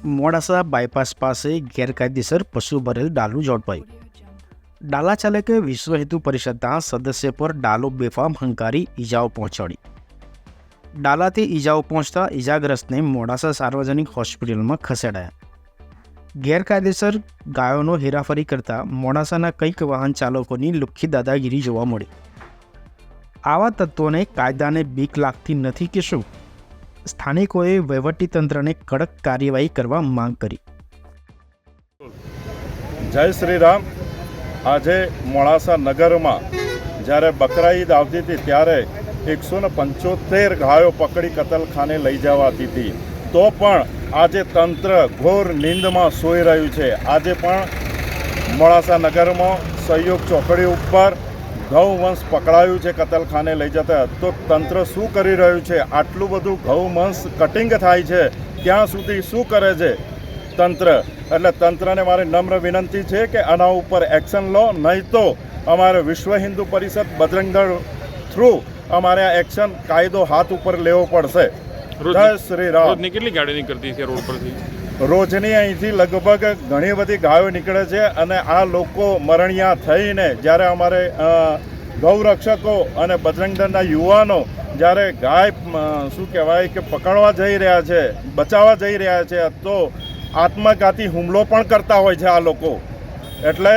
Modasa bypass પાસે ગેરકાયદેસર પશુ ભરેલ ડાલું ઝડપાયું. ડાલા ચાલકે વિશ્વ હિન્દુ પરિષદના સદસ્ય પર ડાલો બેફામ હંકારી ઈજાઓ પહોંચાડી. ડાલાથી ઈજાઓ પહોંચતા ઈજાગ્રસ્તને મોડાસા સાર્વજનિક હોસ્પિટલમાં ખસેડાયા. ગેરકાયદેસર ગાયોનો હેરાફેરી કરતા મોડાસાના કંઈક વાહન ચાલકોની લુખ્ખી દાદાગીરી જોવા મળી. આવા તત્વોને કાયદાને બીક લાગતી નથી કે શું? સ્થાનિકોએ વહીવટીતંત્રને કડક કાર્યવાહી કરવા માંગ કરી. જય શ્રી રામ. આજે મોડાસા નગરમાં જ્યારે બકરા ઈદ આવતી હતી ત્યારે 175 ગાયો પકડી કતલખાને લઈ જવાતી હતી. તો પણ આજે તંત્ર ઘોર નીંદમાં સૂઈ રહ્યું છે. આજે પણ મોડાસા નગરમાં સહયોગ ચોકડી ઉપર ગૌવંશ પકડાયું છે કતલખાને લઈ જતા. તો તંત્ર શું કરી રહ્યું છે? આટલું બધું ગૌવંશ કટિંગ થાય છે ત્યાં સુધી શું કરે છે તંત્ર? એટલે તંત્રને મારી નમ્ર વિનંતી છે કે આના ઉપર એક્શન લો, નહીં તો અમારે વિશ્વ હિન્દુ પરિષદ બજરંગ દળ થ્રુ અમારે આ એક્શન કાયદો હાથ ઉપર લેવો પડશે. જય શ્રી રામ. રોજની કેટલી ગાડીઓ નીકળતી છે રોડ પરથી? રોજની અહીંથી લગભગ ઘણી બધી ગાયો નીકળે છે અને આ લોકો મરણિયા થઈને જ્યારે અમારે ગૌરક્ષકો અને બજરંગ દળના યુવાનો જ્યારે ગાય શું કહેવાય કે પકડવા જઈ રહ્યા છે, બચાવવા જઈ રહ્યા છે, તો આત્મઘાતી હુમલો પણ કરતા હોય છે આ લોકો. એટલે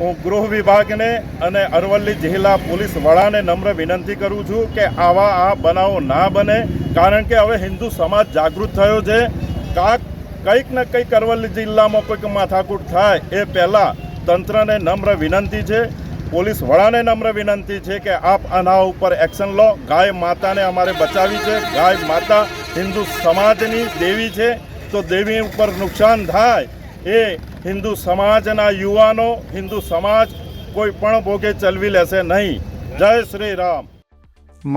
હું ગૃહ વિભાગને અને અરવલ્લી જિલ્લા પોલીસ વડાને નમ્ર વિનંતી કરું છું કે આવા આ બનાવો ના બને. કારણ કે હવે હિન્દુ સમાજ જાગૃત થયો છે. કંઈક ને કંઈક અરવલ્લી જિલ્લામાં કોઈક માથાકૂટ થાય એ પહેલાં તંત્રને નમ્ર વિનંતી છે, પોલીસ વડાને નમ્ર વિનંતી છે કે આપ આના ઉપર એક્શન લો. ગાય માતાને અમારે બચાવી છે. ગાય માતા હિન્દુ સમાજની દેવી છે. તો દેવી ઉપર નુકસાન થાય એ હિન્દુ સમાજના યુવાનો, હિન્દુ સમાજ કોઈ પણ ભોગે ચલવી લેશે નહીં. જય શ્રી રામ.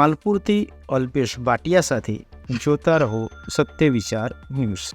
માલપુરથી અલ્પેશ ભાટિયા સાથે જોતા રહો સત્ય વિચાર ન્યૂઝ.